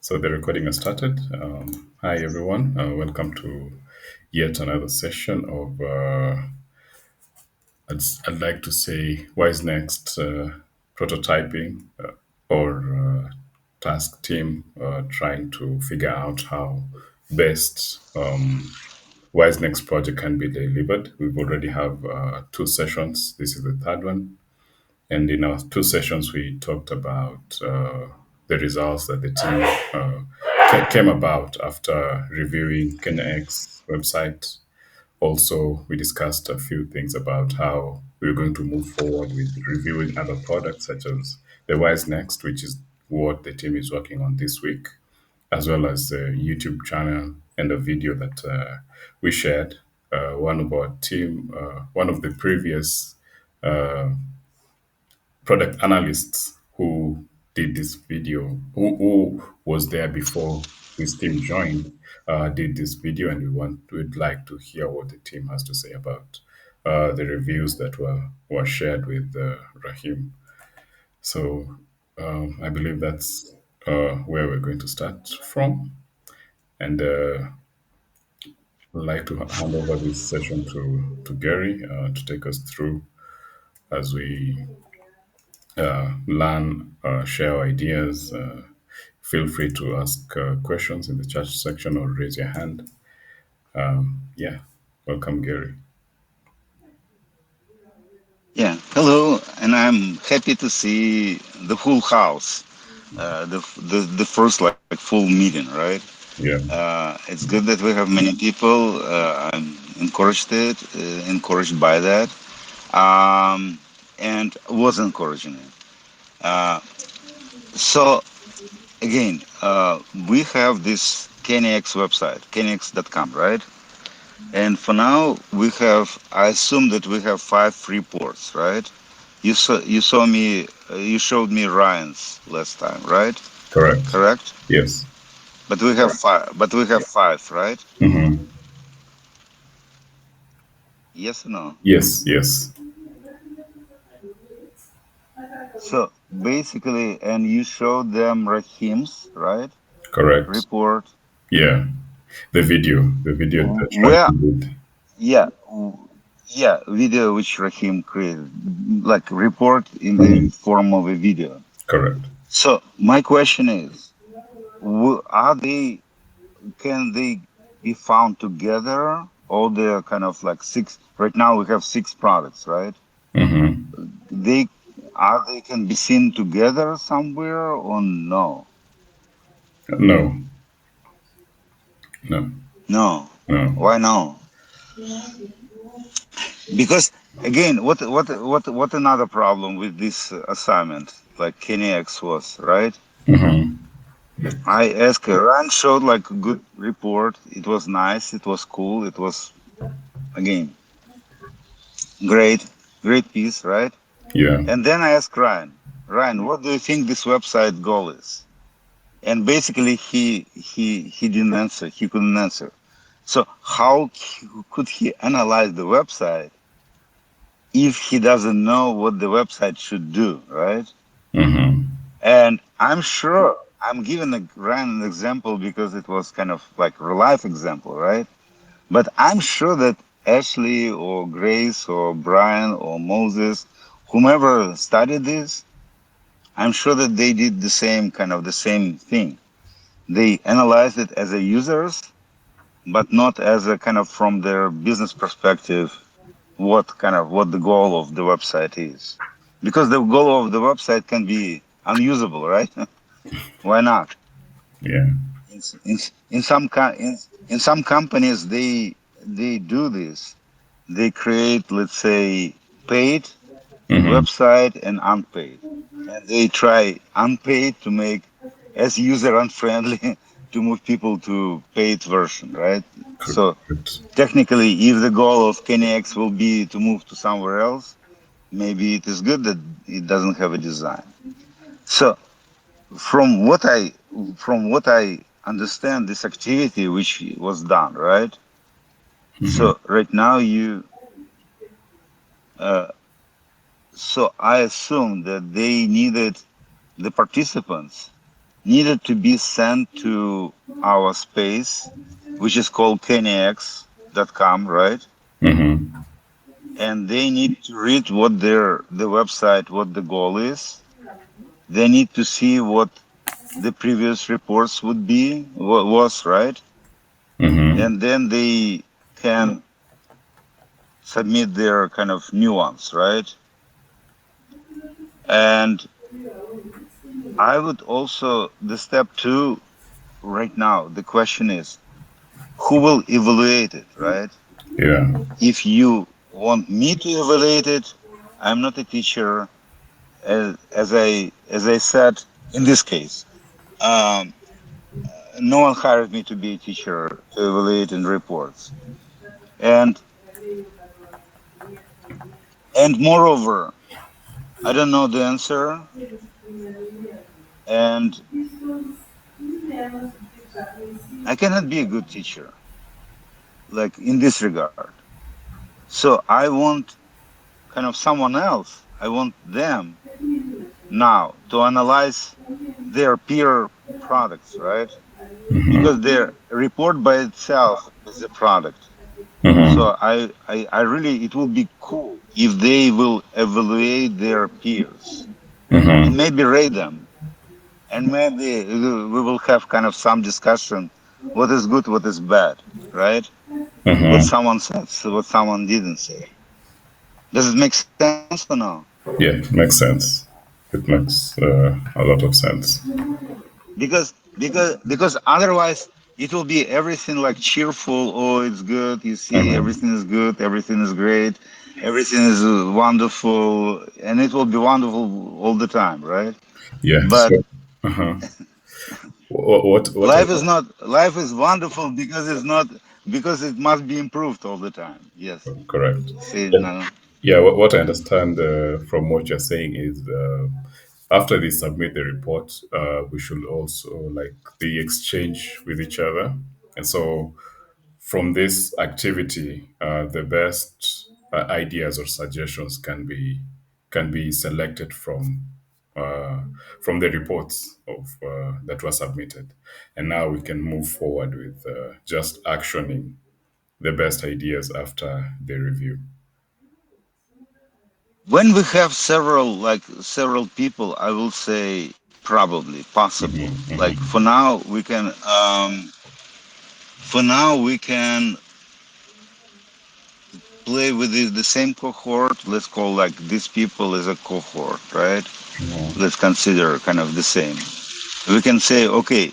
So the recording has started. Hi everyone, welcome to yet another session of I'd like to say Wise Next prototyping or task team trying to figure out how best Wise Next project can be delivered. We've already have two sessions. This is the third one. And in our two sessions, we talked about the results that the team came about after reviewing KenyaX website. Also, we discussed a few things about how we're going to move forward with reviewing other products, such as the Wise Next, which is what the team is working on this week, as well as the YouTube channel and a video that we shared. One of our team, one of the previous uh, product analysts who did this video, who was there before his team joined, did this video, and we'd like to hear what the team has to say about the reviews that were shared with Rahim. So I believe that's where we're going to start from, and I'd like to hand over this session to Gary to take us through as we learn, share ideas. Feel free to ask questions in the chat section or raise your hand. Yeah, welcome, Gary. Yeah, hello, and I'm happy to see the full house, the first like full meeting, right? Yeah, It's good that we have many people. I'm encouraged by that, and was encouraging it. Uh, so again, we have this KenyaX website, kenyax.com, right? And for now, we have. I assume that we have 5 reports, right? You showed me Ryan's last time, right? correct. Correct. Yes. But we have five. But we have five, right? Mm-hmm. Yes or no? Yes, yes, So basically, and you showed them Rahim's, right? correct. Report. Yeah, the video that Where? Rahim did. Yeah, yeah. Video which Rahim created, like report in the Mhm. form of a video. Correct. So my question is, are they? Can they be found together? All the kind of like six. Right now we have 6 products, right? Mm-hmm. They they can be seen together somewhere or no? No, no, No. no. Why no? Because again, what another problem with this assignment, like KenyaX was, right? Mm-hmm. I asked her, Ryan showed like a good report. It was nice. It was cool. It was again great, great piece, right? Yeah. And then I asked Ryan, what do you think this website goal is? And basically, he didn't answer. He couldn't answer. So how could he analyze the website if he doesn't know what the website should do, right? Mm-hmm. And I'm sure I'm giving Ryan an example because it was kind of like a real life example, right? But I'm sure that Ashley or Grace or Brian or Moses, whomever studied this, I'm sure that they did the same thing. They analyzed it as a users, but not as a kind of from their business perspective, what the goal of the website is. Because the goal of the website can be unusable, right? Why not? Yeah. In, in, in some companies, they do this. They create, let's say, paid Mm-hmm. website and unpaid. And they try unpaid to make as user unfriendly to move people to paid version, right? So Correct. technically, if the goal of KenyaX will be to move to somewhere else, maybe it is good that it doesn't have a design. So from what I from what I understand, this activity which was done, right? Mm-hmm. So right now uh, so I assume that they needed the participants needed to be sent to our space, which is called KenyaX.com, right? Mm-hmm. And they need to read what the website, what the goal is. They need to see what the previous reports would be, what was, right? Mm-hmm. And then they can submit their kind of nuance, right? And I would also, the step two right now, the question is who will evaluate it, right? Yeah. If you want me to evaluate it, I'm not a teacher. As I said, in this case, um, no one hired me to be a teacher to evaluate in reports, and moreover, I don't know the answer, and I cannot be a good teacher, like in this regard. So I want kind of someone else. I want them now to analyze their peer products, right? Because Mm-hmm. their report by itself is a product. Mm-hmm. So I really, it will be cool if they will evaluate their peers and Mm-hmm. maybe rate them. And maybe we will have kind of some discussion what is good, what is bad, right? What Mm-hmm. someone said, so what someone didn't say. Does it make sense or no? Yeah, makes sense. It makes a lot of sense. Because otherwise it will be everything like cheerful. Oh, it's good. You see, Mm-hmm. everything is good. Everything is great. Everything is wonderful, and it will be wonderful all the time, right? Yeah. But So, uh-huh. What I life is not. Life is wonderful because it's not, because it must be improved all the time. Yes. correct. See, And no. yeah, what I understand from what you're saying is after they submit the report, we should also like the exchange with each other, and so from this activity, the best ideas or suggestions can be selected uh, from the reports of that were submitted, and now we can move forward with just actioning the best ideas after the review. When we have several people, I will say probably possible. Hmm. Like Hmm. for now we can play with the same cohort. Let's call like these people as a cohort, right? Hmm. Let's consider kind of the same. We can say, okay,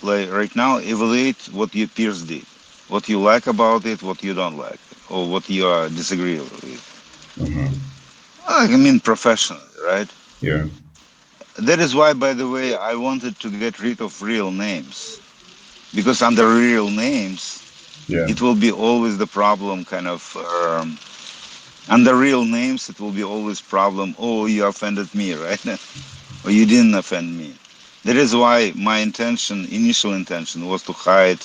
like right now, evaluate what your peers did, what you like about it, what you don't like, or what you disagree with. Hmm. I mean, professionally, right? Yeah. That is why, by the way, I wanted to get rid of real names because under real names, Yeah. it will be always the problem kind of. Under real names, it will be always problem. Oh, you offended me, right? Or you didn't offend me. That is why my intention, initial intention, was to hide,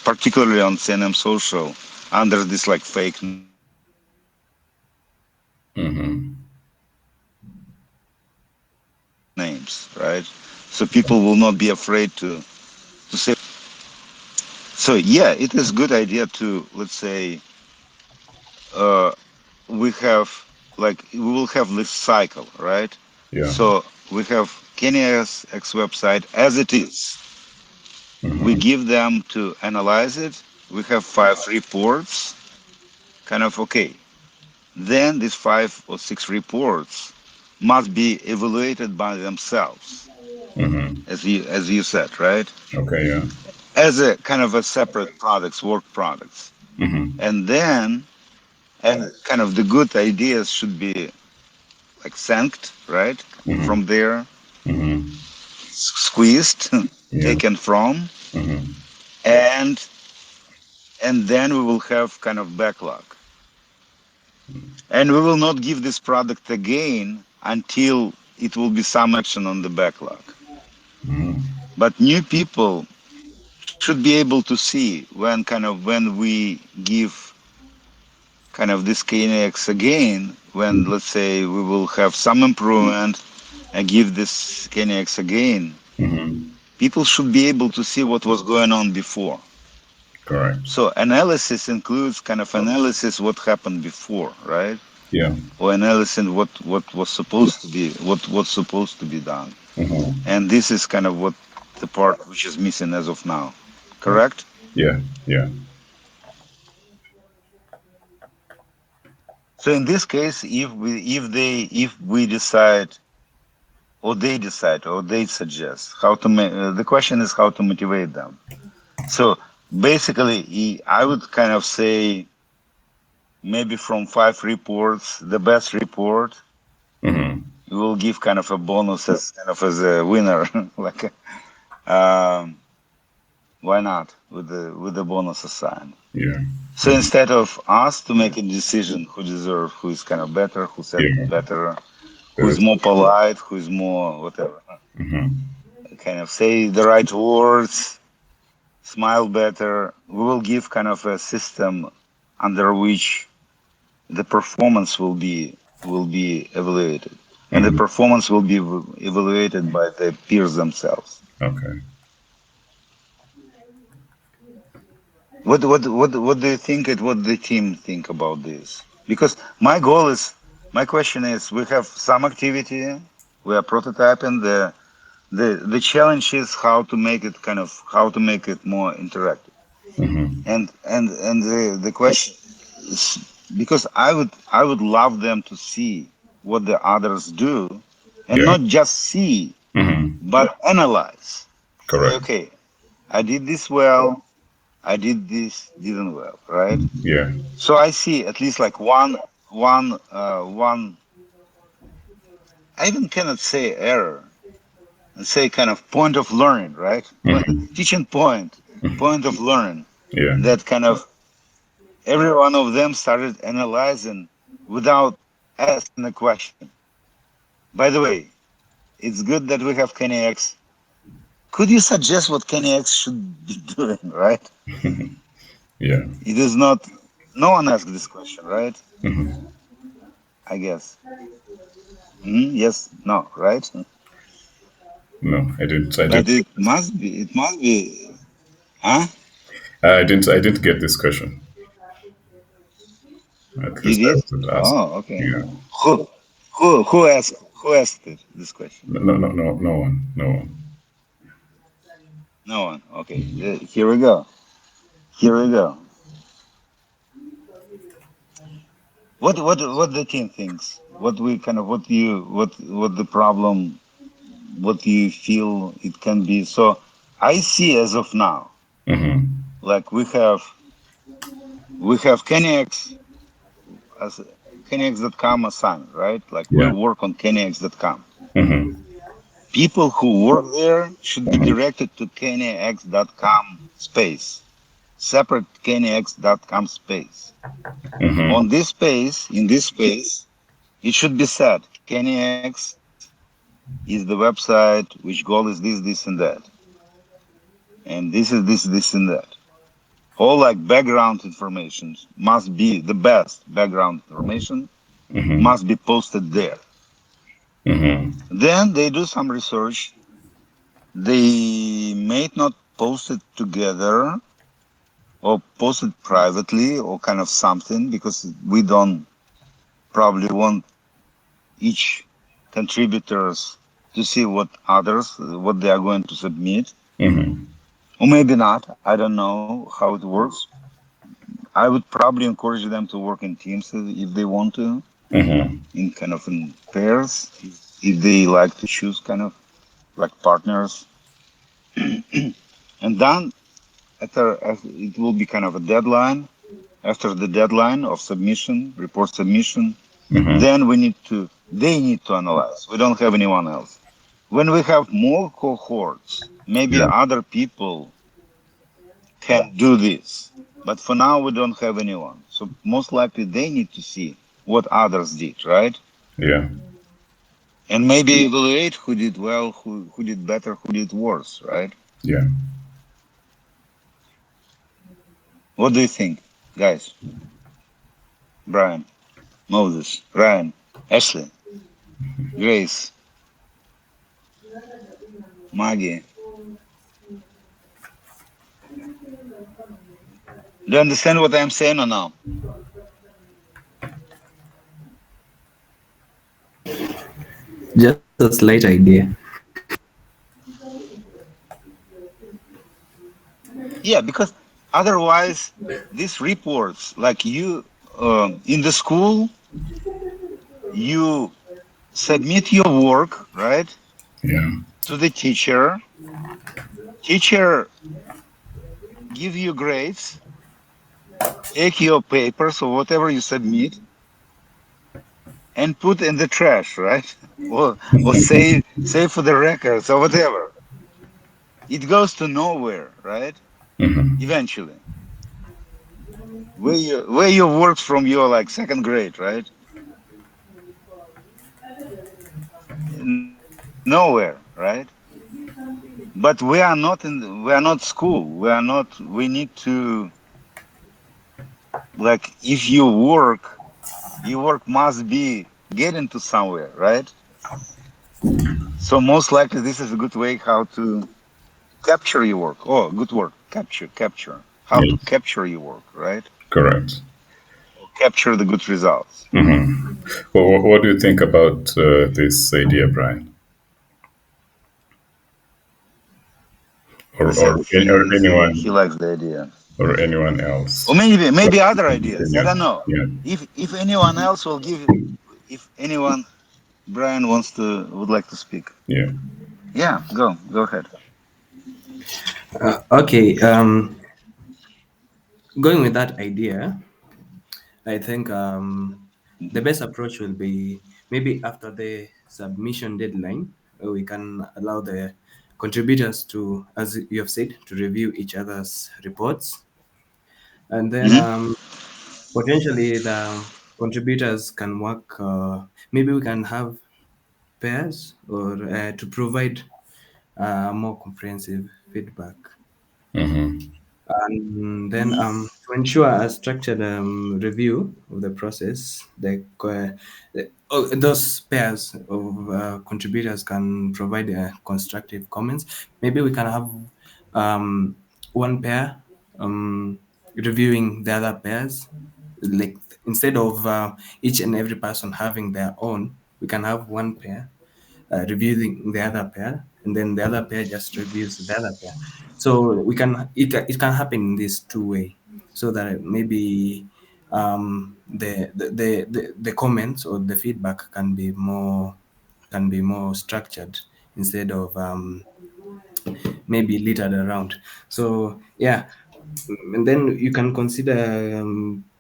particularly on CNM Social, under this like fake names, right? So people will not be Hmm. afraid to say what they think about these names, right? So people will not be afraid to say what they think. So yeah, it is good idea to, let's say, uh, we have like we will have this cycle, right? Yeah. So we have Kenya's X website as it is. We Hmm. give them to analyze it. We have 5 reports, kind of okay. Then these 5 or 6 reports must be evaluated by themselves, Hmm. as you said, right? Okay. Yeah. As a kind of a separate products, work products, Hmm. and then and kind of the good ideas should be like sanked, right? Hmm. From there, Hmm. squeezed, Yeah. taken from, Hmm. and then we will have kind of backlog. And we will not give this product again until it will be some action on the backlog. Hmm. But new people should be able to see when we give kind of this KNX again, when let's say we will have some improvement give this KenyaX again, Mm-hmm. people should be able to see what was going on before. Correct. So analysis includes kind of analysis what happened before, right? Yeah. Or analyzing what was supposed to be what's supposed to be done. Mm-hmm. And this is kind of what the part which is missing as of now. Correct? Yeah. Yeah. So in this case, if we decide or they suggest how to the question is how to motivate them. So basically, I would kind of say maybe from 5 reports, the best report Mm-hmm. we will give kind of a bonus as kind of as a winner. Like, um, why not with the bonus assigned? Yeah. So instead of us to make a decision who deserves, who is kind of better, who said Yeah. better, who is Good. more polite, who is more whatever, Mm-hmm. kind of say the right words, smile better, we will give kind of a system under which the performance will be evaluated, and the Mm-hmm. performance will be evaluated by the peers themselves. Okay. What do you think and what the team think about this? Because my question is, we have some activity, we are prototyping. The challenge is how to make it more interactive. Mm-hmm. And the question is, because I would love them to see what the others do, and Yeah. not just see, Mm-hmm. but analyze. Say, Correct. okay, I did this well, I did this didn't well, right? Yeah. So I see at least like one. I even cannot say error and say kind of point of learning, right? Mm-hmm. Teaching point of learning. Yeah. That kind of every one of them started analyzing without asking a question. By the way, it's good that we have KenyaX. Could you suggest what KenyaX should be doing, right? Yeah. It is not. No one asked this question, right? Mm-hmm. I guess. Yes. No. Right. No, I didn't. I But didn't. it must be. It must be. Huh? I didn't. I didn't get this question. At You least I did? wasn't asked. Oh, okay. Yeah. Who? Who asked it, this question? No. No. No. No. No one. No one. No one. Okay. Here we go. Here we go. What the team thinks? What we kind of what the problem? What do you feel it can be? So I see as of now, Mm-hmm. like we have KenyaX as KenyaX.com assigned, right? Like we Yeah. work on KenyaX.com. Mm-hmm. People who work there should be Mm-hmm. directed to KenyaX.com space, separate KenyaX.com space. Mm-hmm. In this space, it should be said KenyaX is the website which goal is this, and that, and this is this, and that. All like background information must be the best background information Mm-hmm. must be posted there. Mm-hmm. Then they do some research. They may not post it together or post it privately or kind of something, because we don't probably want each contributors to see what they are going to submit, Mm-hmm. or maybe not. I don't know how it works. I would probably encourage them to work in teams if they want to, Mm-hmm. in kind of in pairs, if they like to choose kind of like partners. And then it will be kind of a deadline. After the deadline of submission, report submission, Mm-hmm. then they need to analyze. We don't have anyone else. When we have more cohorts, maybe Yeah. other people can do this. But for now, we don't have anyone. So most likely they need to see what others did, right? Yeah. And maybe evaluate who did well, who did better, who did worse, right? Yeah. What do you think, guys? Brian, Moses, Ryan, Ashley, Grace. Maggie. Do you understand what I'm saying or no? Just a slight idea. Yeah, because otherwise, these reports, like you in the school, you submit your work, right, Yeah. to the teacher. Teacher give you grades, take your papers or whatever you submit, and put in the trash, right? Or say for the records or whatever. It goes to nowhere, right? Eventually, where you worked from your like second grade, right? Nowhere, right? But we are not school. We are not. We need to, like, if your work must be getting to somewhere, right? So most likely this is a good way how to capture your work. Oh, good word. Capture. How to Yes. capture your work, right? Correct. Or capture the good results. Well, what do you think about this idea, Brian, He or said or he anyone likes the idea. or anyone Or else? maybe other ideas. I Yeah. don't know. Yeah. If anyone else will give, if anyone Brian wants to would like to speak. Yeah. Yeah, go ahead. Okay, going with that idea, I think the Hmm. best approach will be maybe after the submission deadline, we can allow the contributors to, as you have said, to review each other's reports. And then Hmm. potentially the contributors can work, maybe we can have pairs or to provide more comprehensive feedback. And then to ensure a structured review of the process, those pairs of contributors can provide constructive comments. Maybe we can have um, one pair reviewing the other pairs. Like instead of each and every person having their own, we can have one pair reviewing the other pair, and then the other pair just reviews the other pair. So it can happen in this two way, so that maybe the comments or the feedback can be more structured instead of maybe littered around. So yeah, and then you can consider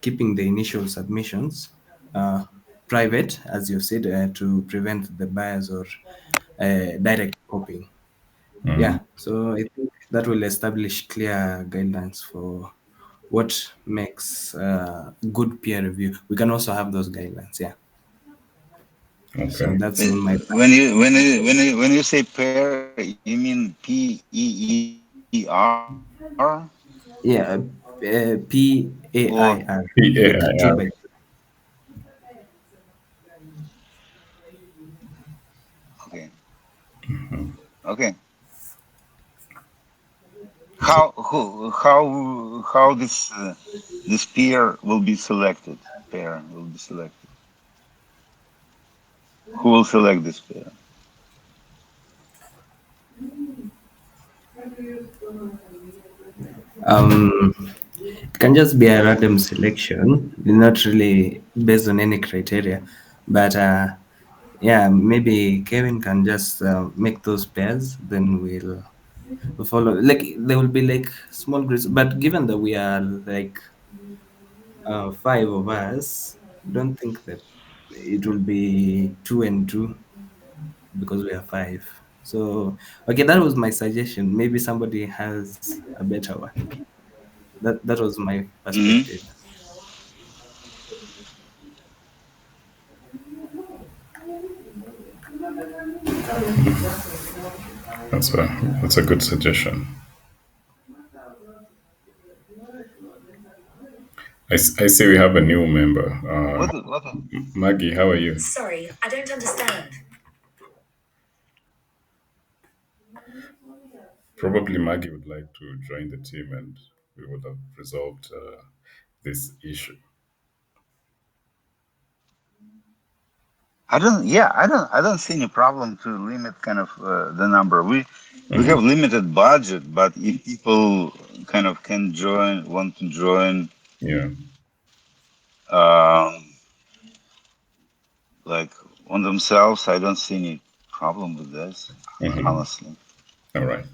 keeping the initial submissions uh, private, as you said, to prevent the bias or direct copying. Yeah, so I think that will establish clear guidelines for what makes good peer review. We can also have those guidelines. Yeah, so Okay. that's on my part. When you say pair, you mean PEER Yeah, or PAIR, like two PAIR. by. okay, okay. How this pair will be selected? Pair will be selected. Who will select this pair? It can just be a random selection, not really based on any criteria, but yeah, maybe Kevin can just make those pairs, then we'll follow. Like there will be like small groups, but given that we are like five of us, don't think that it will be two and two because we are five. So okay, that was my suggestion. Maybe somebody has a better one. That was my Hmm. perspective. That's a that's a good suggestion. I see we have a new member. What? Maggie, how are you? Sorry, I don't understand. Probably Maggie would like to join the team, and we would have resolved this issue. I don't see any problem to limit kind of the number. We have Hmm. limited budget, but if people kind of can join, want to join, Yeah. um, like on themselves, I don't see any problem with this, Hmm. honestly. All right.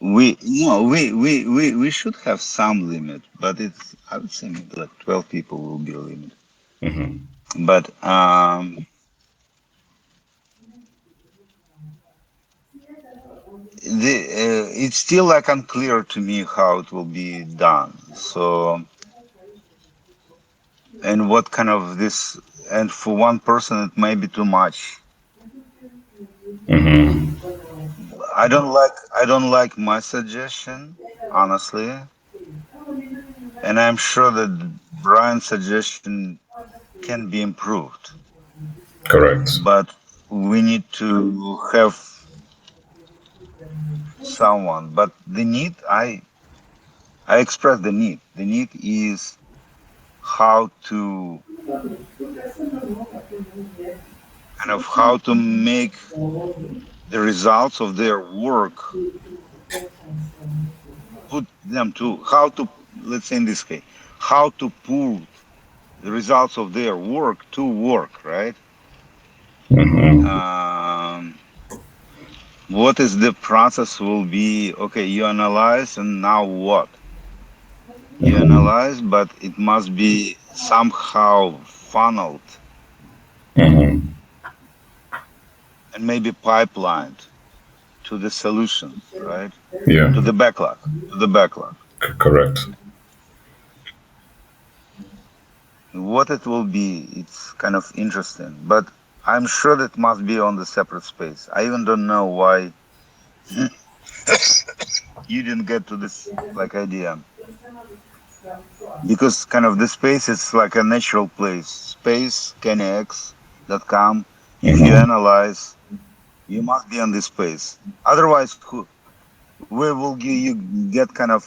We should have some limit, but it's I would say maybe like 12 people will be a limit. Hmm. But it's still like unclear to me how it will be done. So and what kind of this and for one person it may be too much. Hmm. I don't like my suggestion, honestly, and I'm sure that Brian's suggestion can be improved, Correct. but we need to have someone. But the need, I express the need. The need is how to how to make the results of their work, put them to how to, let's say in this case, how to put the results of their work to work, right? Hmm. Um, what is the process will be? Okay, you analyze, and now what? You Hmm. analyze, but it must be somehow funneled Hmm. and maybe pipelined to the solutions, right? Yeah. To the backlog, to the backlog. Correct. What it will be, it's kind of interesting, but I'm sure that must be on the separate space. I even don't know why you didn't get to this like idea, because kind of the space is like a natural place. Space KenyaX.com. If you Hmm. analyze, you must be on this space. Otherwise, where will you get kind of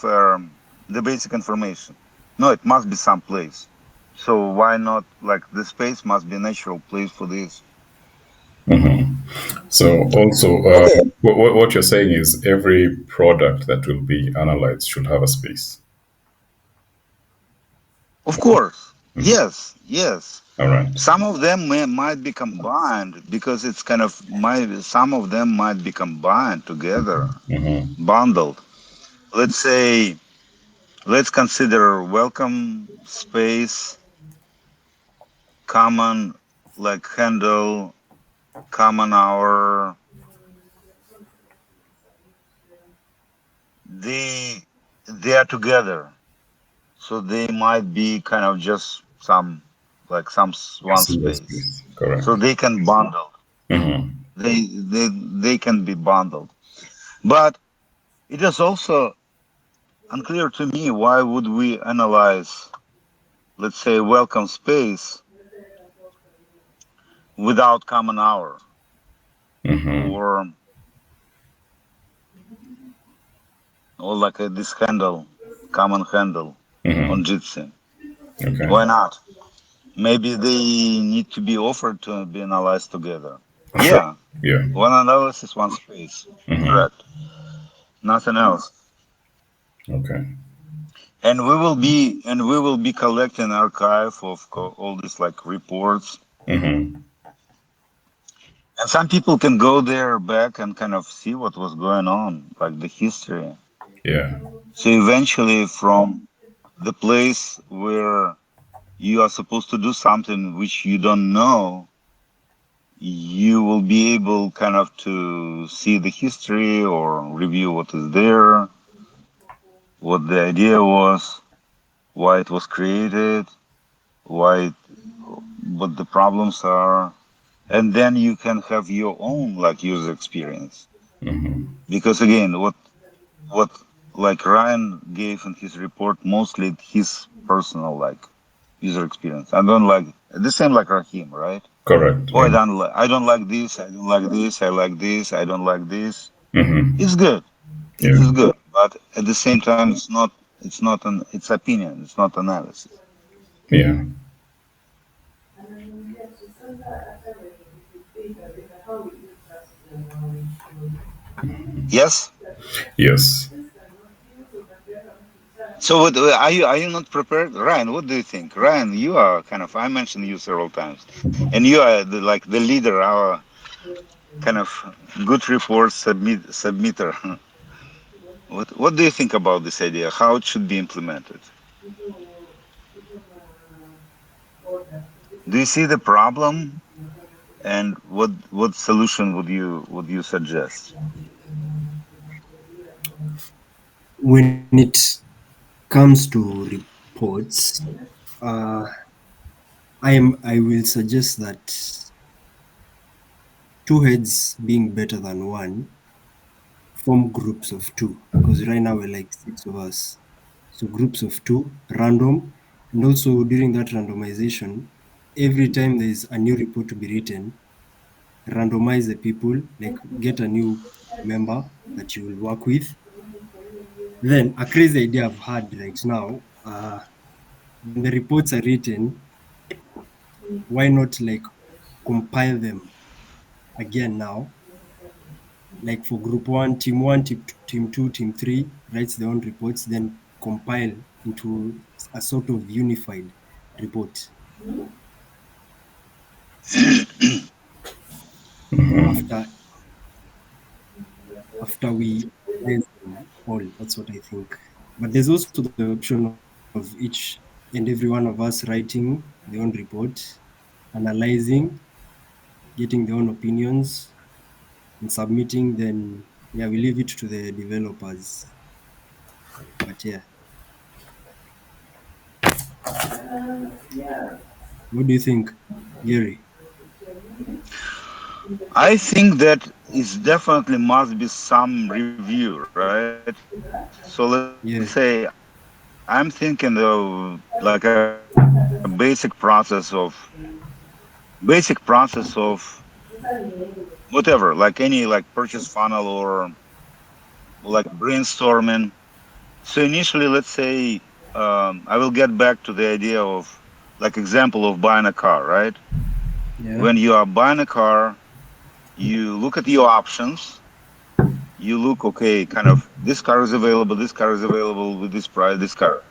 the basic information? No, it must be some place. So why not? Like the space must be a natural place for this. Hmm. So also, Okay. what you're saying is every product that will be analyzed should have a space. Of course, Mhm. yes, yes. All right. Some of them might be combined because it's kind of some of them might be combined together, Hmm. bundled. Let's say, let's consider welcome space, common like handle, common hour. They they are together, so they might be kind of just some like A one single space, space. so Correct. they can bundle. Hmm. They can be bundled, but it is also unclear to me why would we analyze, let's say, welcome space without common hour Hmm. or like this handle, common handle on Hmm. Jitsi. Okay. Why not? Maybe they need to be offered to be analyzed together. Sure. Yeah, Yeah. one analysis, one space. Hmm. Correct. Nothing else. Okay. And we will be collecting archive of all these like reports. Hmm. And some people can go there back and kind of see what was going on, like the history. Yeah. So eventually, from the place where you are supposed to do something which you don't know, you will be able kind of to see the history or review what is there, what the idea was, why it was created, why, what the problems are, and then you can have your own like user experience. Hmm. Because again, what like Ryan gave in his report, mostly his personal like user experience. I don't like the same like Rahim, right? Correct. Oh, Yeah. I don't like this, I don't like this, I like this, I don't like this. Hmm. It's good. Yeah. This is good, but at the same time, it's opinion. It's not analysis. Yeah. Yes. Yes. So what, are you not prepared, Ryan? What do you think, Ryan? You are kind of, I mentioned you several times, and you are like the leader, our kind of good report submitter. What do you think about this idea? How it should be implemented? Do you see the problem, and what solution would you suggest? When it comes to reports, uh, I will suggest that two heads being better than one, form groups of two, because right now we're like six of us. So groups of two, random, and also during that randomization, every time there is a new report to be written, randomize the people, like get a new member that you will work with. Then a crazy idea I've had right now, when the reports are written, why not like compile them again now? Like for group one, team two, team three writes their own reports, then compile into a sort of unified report after we analyze them all. That's what I think. But there's also the option of each and every one of us writing their own report, analyzing, getting their own opinions, and submitting. Then yeah, we leave it to the developers. But yeah, what do you think, Gary? I think that it definitely must be some review, right? So let's say I'm Yeah, thinking of like a basic process of whatever, like any like purchase funnel or like brainstorming. So initially, let's say I will get back to the idea of like example of buying a car, right? yeah, When you are buying a car, you look at your options. You look, okay, kind of this car is available, this car is available with this price, this car,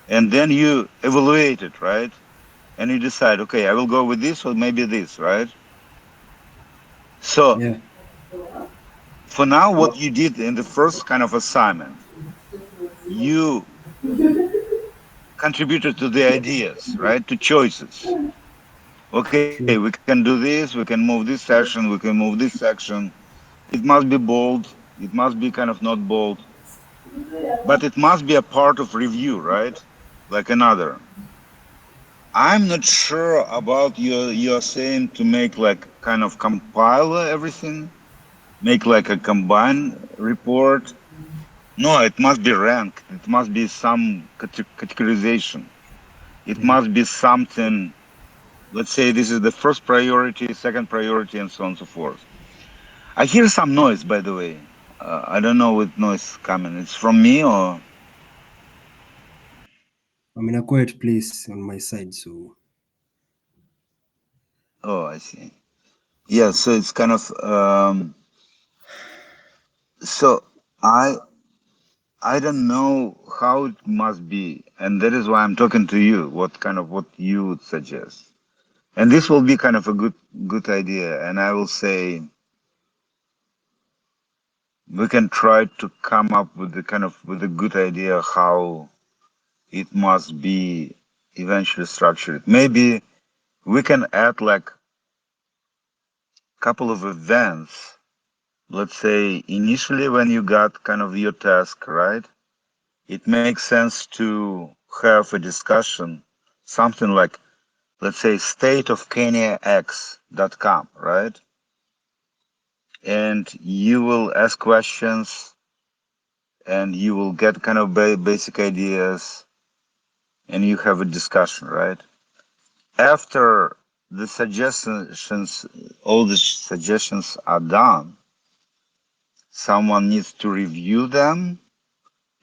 and then you evaluate it, right? And you decide, okay, I will go with this or maybe this, right? So yeah, for now, what you did in the first kind of assignment, you contributed to the ideas, right? To choices. Okay, we true. can do this, we can move this section, we can move this section. It must be bold, it must be kind of not bold, but it must be a part of review, right? Like another. I'm not sure about your saying to make like kind of compile everything, make like a combined report. No, it must be ranked. It must be some categorization. It Yeah. must be something. Let's say this is the first priority, second priority, and so on and so forth. I hear some noise, by the way. I don't know what noise coming. It's from me or I'm in a quiet place on my side, so oh, I see. Yeah, so it's kind of so I I don't know how it must be, and that is why I'm talking to you. What you would suggest, and this will be kind of a good idea. And I will say we can try to come up with the kind of with a good idea how it must be eventually structured. Maybe we can add like a couple of events. Let's say initially when you got kind of your task, right? It makes sense to have a discussion, something like, let's say, state of KenyaX.com, right? And you will ask questions and you will get kind of basic ideas and you have a discussion, right? After the suggestions, all the suggestions are done, someone needs to review them,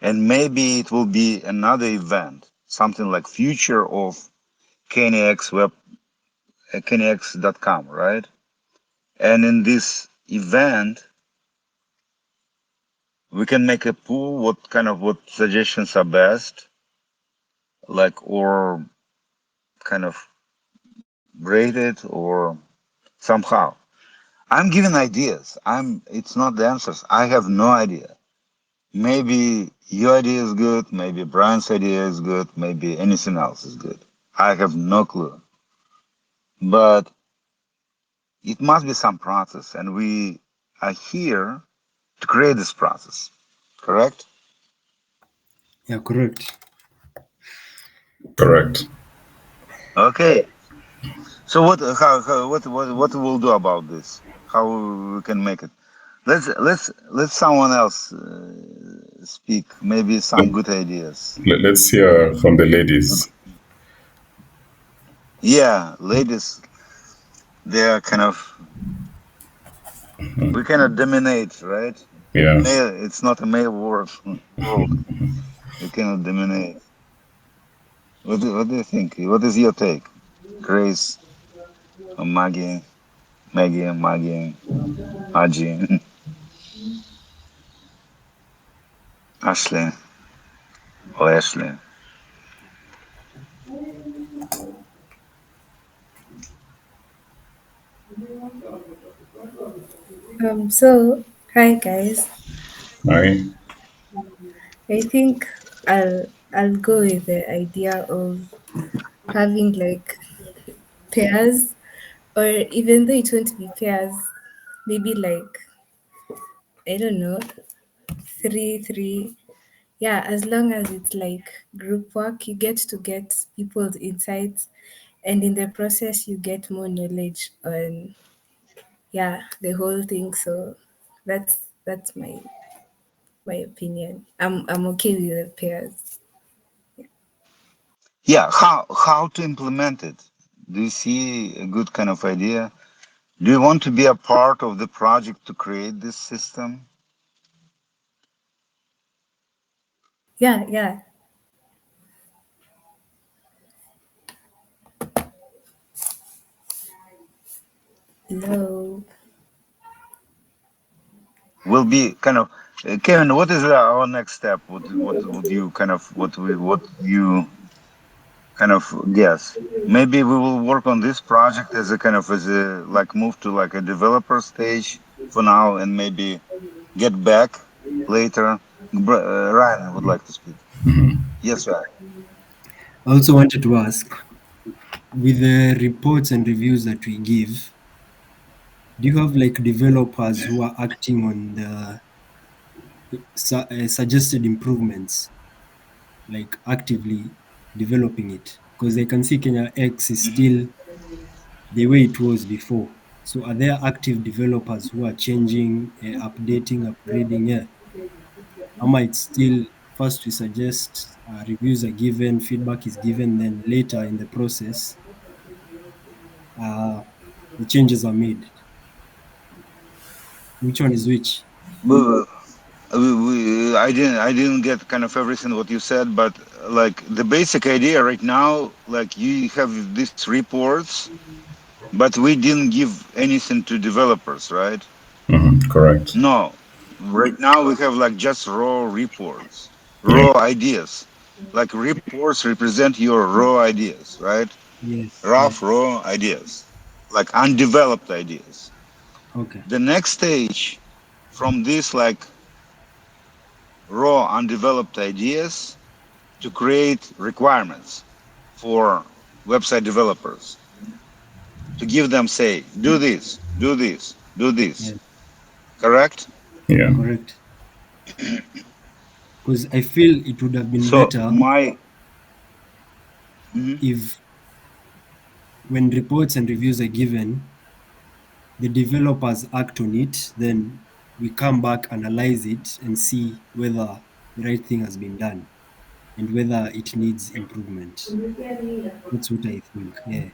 and maybe it will be another event, something like future of KenyaX web, KenyaX.com, right? And in this event, we can make a pool what suggestions are best, like, or kind of rate it or somehow. I'm giving ideas. It's not the answers. I have no idea. Maybe your idea is good, maybe Brian's idea is good, maybe anything else is good. I have no clue. But it must be some process, and we are here to create this process. Correct? Yeah, correct. Correct. Okay. So what we'll do about this? How we can make it? Let's someone else speak. Maybe some good ideas. Let's hear from the ladies. Yeah, ladies, they're kind of, we cannot dominate, right? Yeah. Male, it's not a male world. World. We cannot dominate. What do you think? What is your take, Grace, or Maggie, Aji, Ashley, or Ashley? Hi guys. I. I think I'll go with the idea of having like pairs, or even though it won't be pairs, maybe like, I don't know, three. Yeah, as long as it's like group work, you get people's insights, and in the process you get more knowledge on, yeah, the whole thing. So that's my opinion. I'm okay with the pairs. Yeah, how to implement it? Do you see a good kind of idea? Do you want to be a part of the project to create this system? Yeah, yeah. No. Will be kind of, Kevin. What is our next step? What would you kind of what you kind of guess? Maybe we will work on this project as a kind of as a like move to like a developer stage for now, and maybe get back later. Ryan would like to speak. Yes, Ryan. I also wanted to ask, with the reports and reviews that we give, do you have like developers who are acting on the suggested improvements, like actively developing it? Because I can see Kenya X is Hmm. still the way it was before. So are there active developers who are changing, updating, upgrading? Yeah. I might still first we suggest reviews are given, feedback is given, then later in the process, uh, the changes are made. Which one is which? I didn't get kind of everything what you said, but like the basic idea right now, like you have these reports, but we didn't give anything to developers, right? Correct. No. Right now we have like just raw reports, Yeah. raw ideas. Like reports represent your raw ideas, right? Yes, Rough, yes. raw ideas, like undeveloped ideas. Okay. The next stage from this like raw, undeveloped ideas to create requirements for website developers, to give them say, do this, do this, do this. Yes, Correct? Yeah. correct. Because I feel it would have been So better my mhm. if when reports and reviews are given, the developers act on it, then we come back, analyze it, and see whether the right thing has been done and whether it needs improvement. That's what I think. Yeah.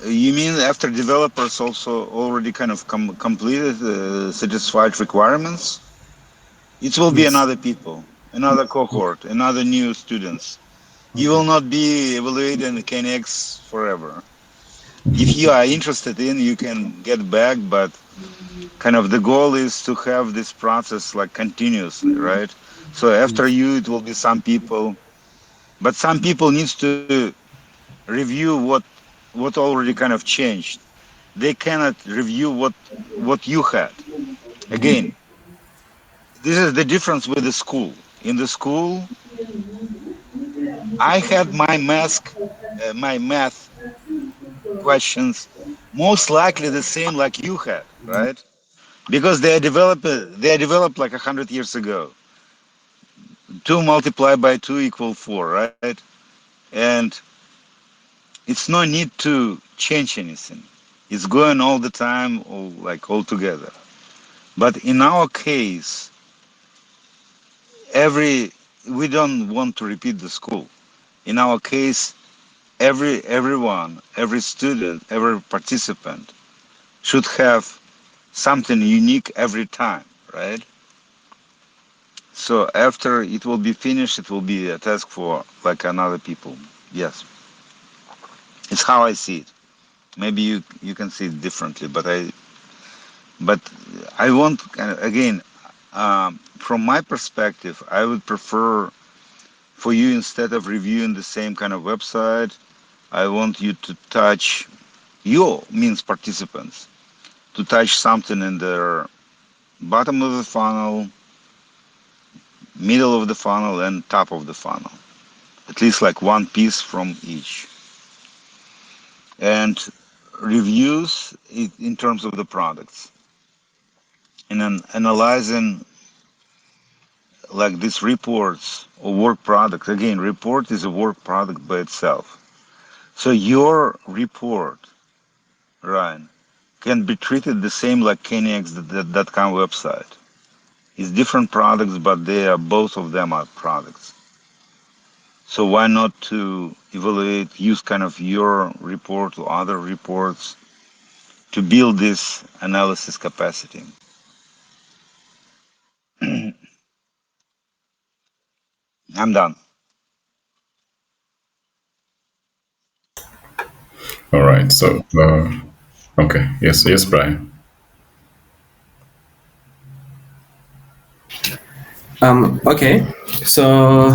You mean after developers also already kind of completed satisfied requirements? It will be Yes. another people, another cohort, another new students. You will Okay. not be evaluating KenyaX forever. If you are interested in, you can get back, but kind of the goal is to have this process like continuously, right? So after Yes. you, it will be some people, but some people needs to review what already kind of changed. They cannot review what you had. Again, this is the difference with the school. In the school, I had my math questions most likely the same like you had, right? Because they are developed like 100 years ago. 2 multiplied by 2 equal 4, right? And it's no need to change anything. It's going all the time, all together. But in our case, every we don't want to repeat the school. In our case, everyone, every student, every participant should have something unique every time, right? So after it will be finished, it will be a task for like another people. Yes, it's how I see it. Maybe you can see it differently, but I want again, from my perspective, I would prefer for you instead of reviewing the same kind of website, I want you to touch you means participants to touch something in the bottom of the funnel, middle of the funnel, and top of the funnel. At least like one piece from each. And reviews in terms of the products. And then analyzing like these reports or work products. Again, report is a work product by itself. So your report, Ryan, can be treated the same like KenyaX.com website. It's different products, but they are both of them are products. So why not to evaluate, use kind of your report or other reports to build this analysis capacity? I'm done. All right. So, okay. Yes, yes, Brian. Okay. So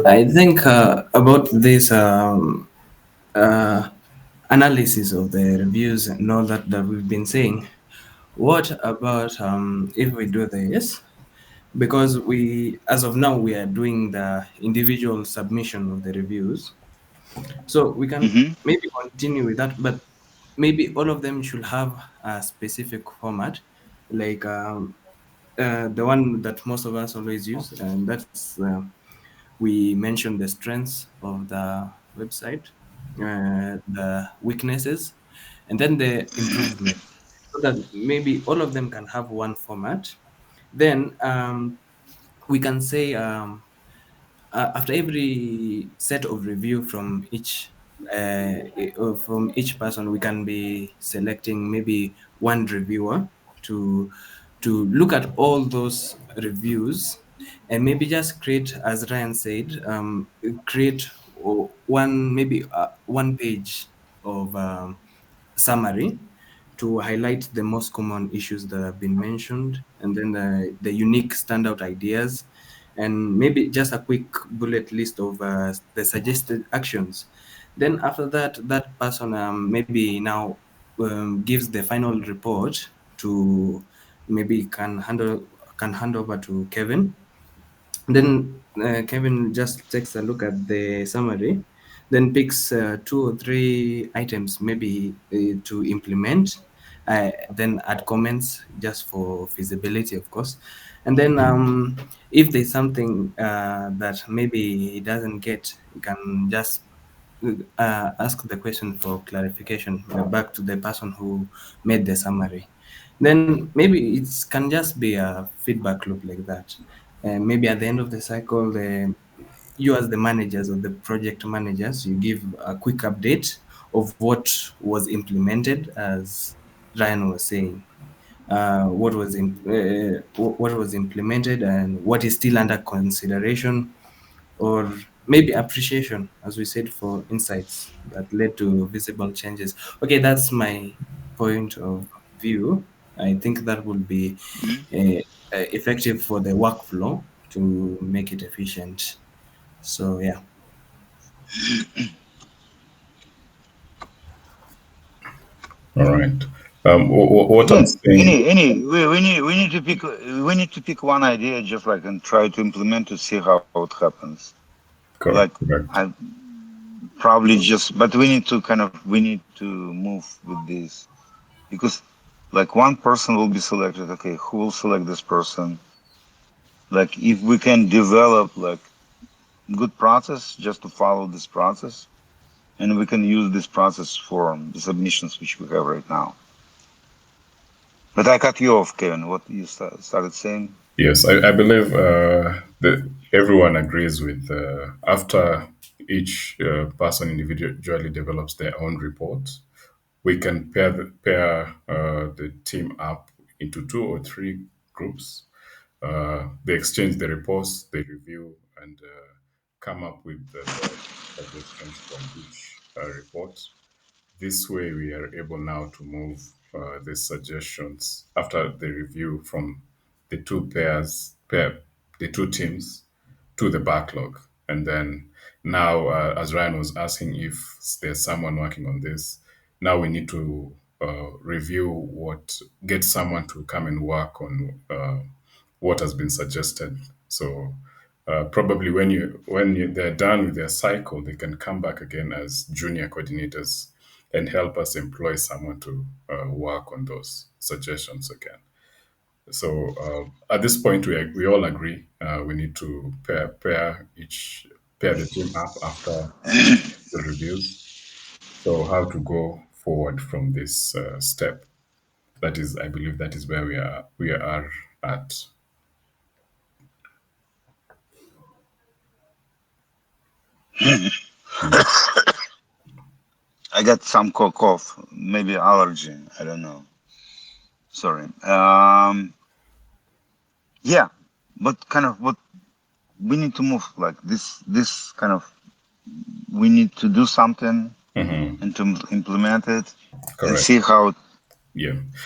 I think about this uh, analysis of the reviews and all that we've been saying. What about if we do this? Because we, as of now, we are doing the individual submission of the reviews. So we can Hmm. maybe continue with that, but maybe all of them should have a specific format, like the one that most of us always use, and that's we mention the strengths of the website, the weaknesses, and then the improvement, so that maybe all of them can have one format. Then we can say after every set of review from each person, we can be selecting maybe one reviewer to look at all those reviews, and maybe just create, as Ryan said, create one, maybe one page of summary to highlight the most common issues that have been mentioned, and then the unique standout ideas, and maybe just a quick bullet list of the suggested actions. Then after that, that person maybe now gives the final report to, maybe can hand over to Kevin. Then Kevin just takes a look at the summary, then picks 2 or 3 items maybe to implement, then add comments just for feasibility, of course. And then if there's something that maybe he doesn't get, he can just ask the question for clarification back to the person who made the summary. Then maybe it can just be a feedback loop like that. Maybe at the end of the cycle, you as the managers or the project managers, you give a quick update of what was implemented, as Ryan was saying, what was implemented and what is still under consideration, or maybe appreciation, as we said, for insights that led to visible changes. Okay, that's my point of view. I think that will be uh, effective for the workflow to make it efficient. So yeah. All right. What I'm Again, saying, we need to pick one idea just like and try to implement to see how it happens. Like correct, I correct. probably just, but we need to we need to move with this because like one person will be selected. Okay, who will select this person? Like if we can develop like good process just to follow this process, and we can use this process for the submissions which we have right now. But I cut you off, Kevin. What you started saying? Yes, I believe that everyone agrees with after each person individually develops their own report, we can pair the team up into two or three groups. They exchange the reports, they review, and come up with the best suggestions from each report. This way, we are able now to move the suggestions after the review from the two teams to the backlog. And then now, as Ryan was asking if there's someone working on this, now we need to review get someone to come and work on what has been suggested. So probably they're done with their cycle, they can come back again as junior coordinators and help us employ someone to work on those suggestions again. So at this point, we all agree we need to pair the team up after the reviews. So how to go forward from this step? That is, I believe, that is where we are at. Mm. I got some cough, maybe allergy. I don't know. Sorry. Yeah, but kind of what we need to move like this. This kind of we need to do something Mhm. and to implement it and Correct. see Yeah.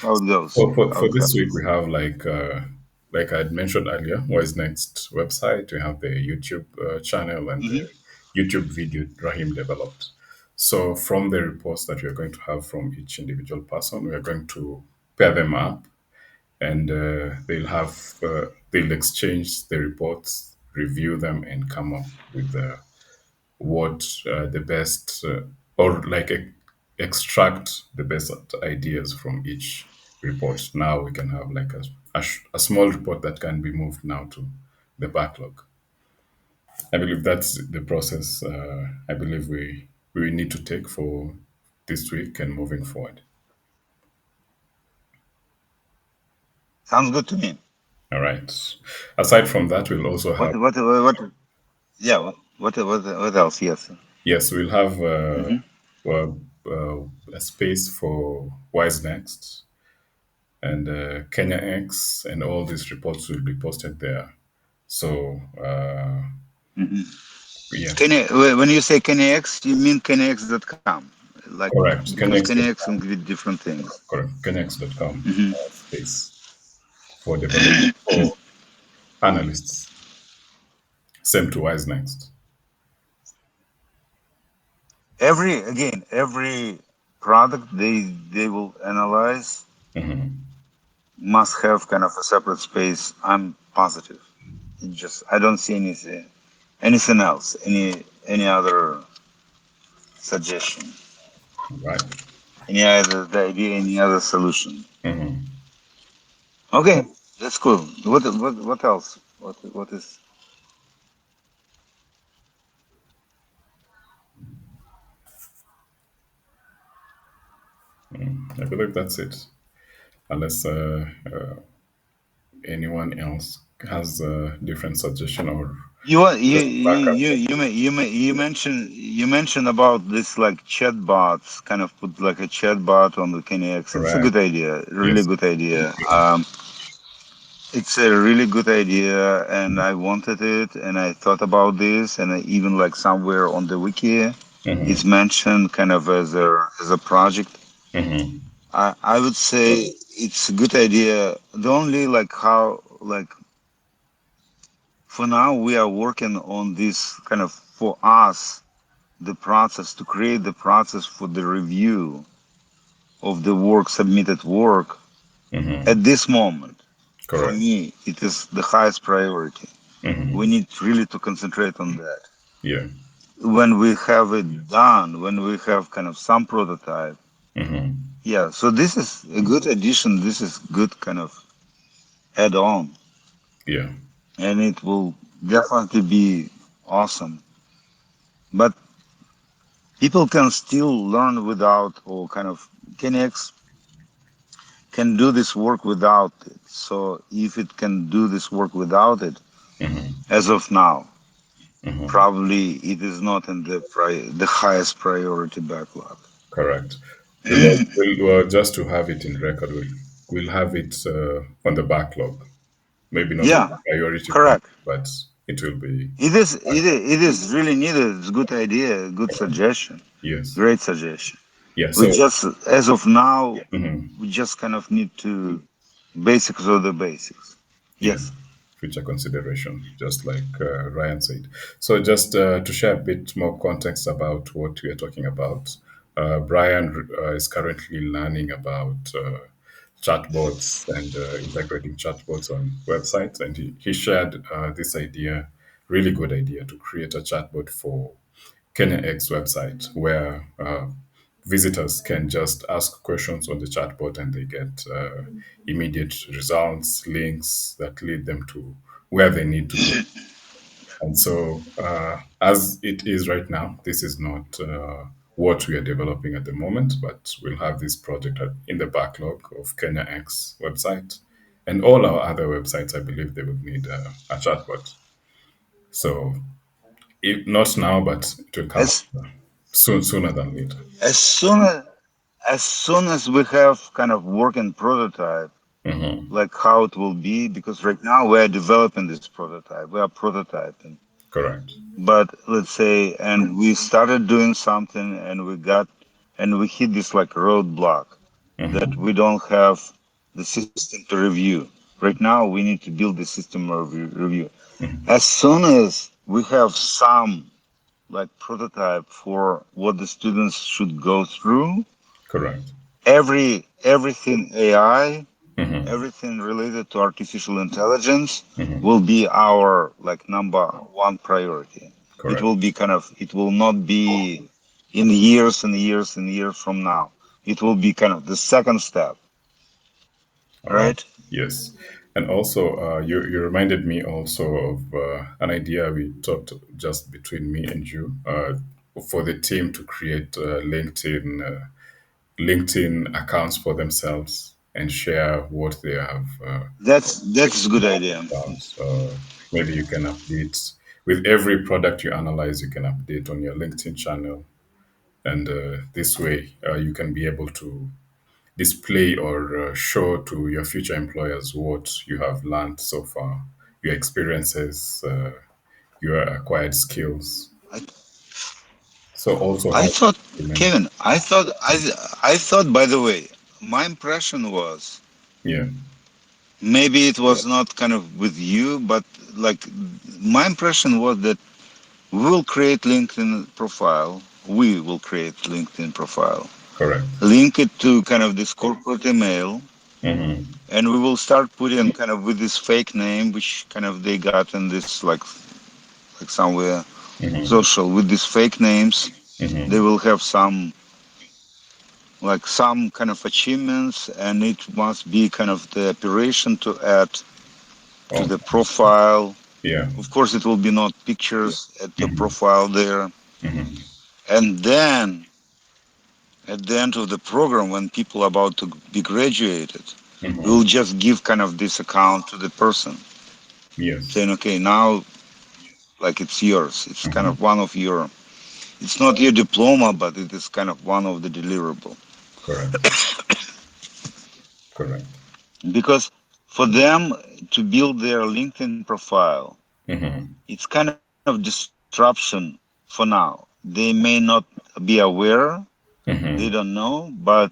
how it goes, For how it this week, happens. we have like I had mentioned earlier, Wise Next website. We have the YouTube channel and the Hmm. YouTube video Rahim developed. So from the reports that we are going to have from each individual person, we are going to pair them up, and they'll exchange the reports, review them, and come up with what the best or like extract the best ideas from each report. Now we can have like a small report that can be moved now to the backlog. I believe that's the process. I believe we need to take for this week and moving forward. Sounds good to me. All right. Aside from that, we'll also What have yeah, what else? Yes. yes, we'll have Hmm. uh, a space for Wise Next and KenyaX, and all these reports will be posted there. So Hmm. yeah, When you say KenyaX, you mean KenyaX.com, like correct. because KenyaX KenyaX.com, include different things. correct. KenyaX.com Hmm. space for develop for analysts. Same to Wise Next. Every product they will analyze Hmm. must have kind of a separate space. I'm positive. It just I don't see anything else, any other suggestion, Right. any other the idea, any other solution. Hmm. Okay, that's cool. What else? What is? I believe that's it. Unless anyone else has a different suggestion or You want- just backup. you mentioned about this like chatbots, kind of put like a chatbot on the KenyaX. It's a Correct. good idea, really Yes. good idea. Yeah. It's a really good idea, and I wanted it, and I thought about this, and I even like somewhere on the wiki, it's Mm-hmm. mentioned kind of as a project. Mm-hmm. I would say it's a good idea. The only like how like for now we are working on this kind of for us the process to create the process for the review of the work submitted work Mm-hmm. at this moment. For Correct. me, it is the highest priority. We Mm-hmm. need really to concentrate on that. Yeah. When we have it done, when we have kind of some prototype, Mm-hmm. yeah. So this is a good addition. This is good kind of add on, Yeah. and it will definitely be awesome. But people can still learn without, or kind of KenX can do this work without it. So if it can do this work without it, Mm-hmm. as of now, Mm-hmm. probably it is not in the highest priority backlog. Correct. We'll just to have it in record, we'll have it on the backlog. Maybe not on Yeah, the priority point, correct. but it will be. It is really needed. It's a good idea, good suggestion, Yes. great suggestion. Yeah. We So. just, as of now, Mhm. we just kind of need to basics of the basics. Yeah, Yes, future consideration, just like Ryan said. So, just to share a bit more context about what we are talking about, Brian is currently learning about chatbots and integrating chatbots on websites, and he shared this idea, really good idea, to create a chatbot for KenyaX website where visitors can just ask questions on the chatbot and they get immediate results, links that lead them to where they need to go. And so, as it is right now, this is not what we are developing at the moment, but we'll have this project in the backlog of KenyaX website. And all our other websites, I believe they would need a chatbot. So, if not now, but it will come as soon, sooner than later. as soon as as soon as we have kind of working prototype, Hmm. like how it will be, because right now we are developing this prototype, we are prototyping. Correct. But let's say, and we started doing something, and we hit this like roadblock that Hmm. we don't have the system to review. Right now, we need to build the system of review. Hmm. As soon as we have some like prototype for what the students should go through, Correct. everything AI, Hmm. everything related to artificial intelligence will Hmm. be our like number one priority. It Correct. will be kind of, it will not be in years and years and years from now. It will be kind of the second step, All right. right? Yes. And also, you reminded me also of an idea we talked just between me and you for the team to create LinkedIn accounts for themselves and share what they have That's a good idea. about. Maybe you can update with every product you analyze, you can update on your LinkedIn channel. And this way, you can be able to display or show to your future employers what you have learned so far, your experiences, your acquired skills. I, So also I have thought, remember, Kevin, I thought, by the way, my impression was yeah, maybe it was not kind of with you, but like my impression was that we will create LinkedIn profile. We will create LinkedIn profile. correct. Link it to kind of this corporate email, Mm-hmm. and we will start putting kind of with this fake name, which kind of they got in this like somewhere Mm-hmm. social with these fake names. They Mm-hmm. will have some like some kind of achievements, and it must be kind of the operation to add to Oh, the profile. yeah. Of course, it will be not pictures at the Mm-hmm. profile there, Mm-hmm. and then at the end of the program when people are about to be graduated, we Mm-hmm. will just give kind of this account to the person Yes. saying, okay, now like it's yours. It's kind Hmm. of one of your. It's not your diploma, but it is kind of one of the deliverable. Correct. Correct. Because for them to build their LinkedIn profile, Hmm. it's kind of disruption for now. They may not be aware, they don't Hmm. know, but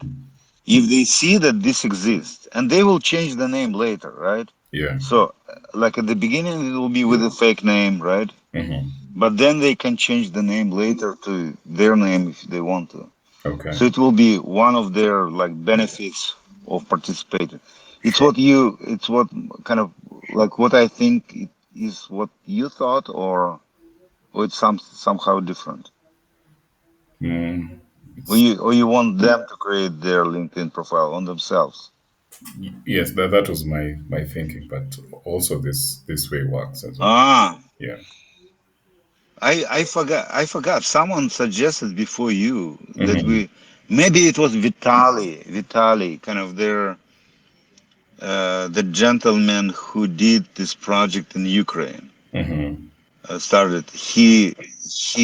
if they see that this exists, and they will change the name later, right? Yeah. So, like at the beginning, it will be with a fake name, right? Hmm. But then they can change the name later to their name if they want to. Okay. So it will be one of their like benefits of participating. It's what kind of like what I think it is what you thought, or it's somehow different. Mm, Or it's you want them to create their LinkedIn profile on themselves. yes, that was my thinking, but also this way works as well. Ah, Yeah. I forgot. Someone suggested before you that Hmm. maybe it was Vitali, kind of the gentleman who did this project in Ukraine. Hmm. Started. He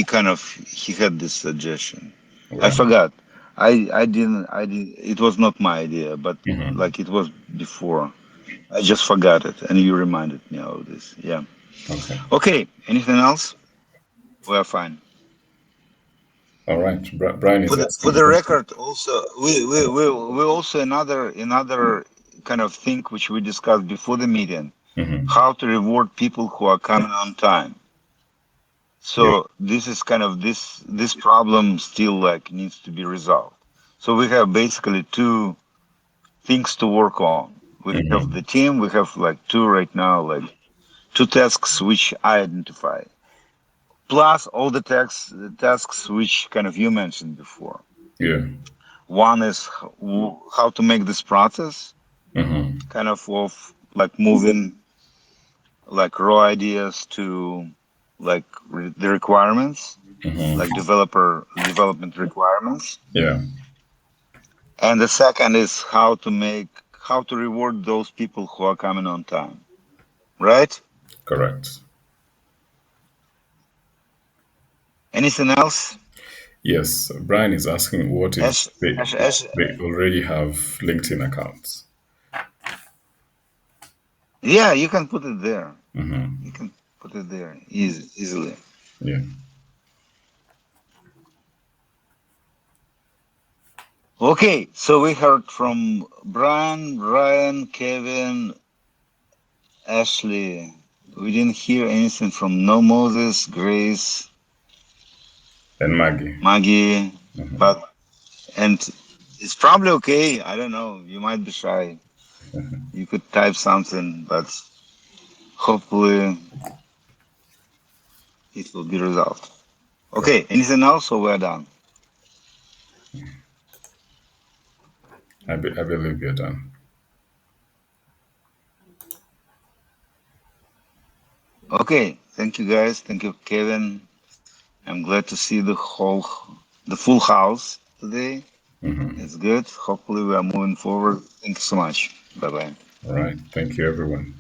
kind of he had this suggestion. I Right. forgot. I didn't. It was not my idea, but Hmm. like it was before. I just forgot it, and you reminded me of this. Yeah. Okay. Okay. Anything else? We are fine. All right. Brian is For asking the what. record, also we also another kind of thing which we discussed before the meeting: Hmm. how to reward people who are coming on time. Yeah. So this is kind of this problem still like needs to be resolved. So we have basically two things to work on. We have the Hmm. team. We have like two right now, like two tasks which I identify, plus all the tasks which kind of you mentioned before. Yeah. One is how to make this process Hmm. kind of like moving like raw ideas to like the requirements, like Hmm. development requirements. Yeah. And the second is how to reward those people who are coming on time, right? Correct. Anything else? Yes. Brian is asking what if As they as they already have LinkedIn accounts. yeah, you can put it there. Hmm. You can put it there easily. Yeah. Okay, so we heard from Brian, Ryan, Kevin, Ashley. We didn't hear anything from No Moses, Grace, And Maggie. Maggie, Hmm. but and it's probably okay. I don't know. You might be shy. You could type something, but hopefully it will be resolved. Okay, anything else or we're done? I believe you're done. Okay, thank you guys. Thank you, Kevin. I'm glad to see the full house today. Hmm. It's good. Hopefully we are moving forward. Thank you so much. Bye bye. All right. Thank you, everyone.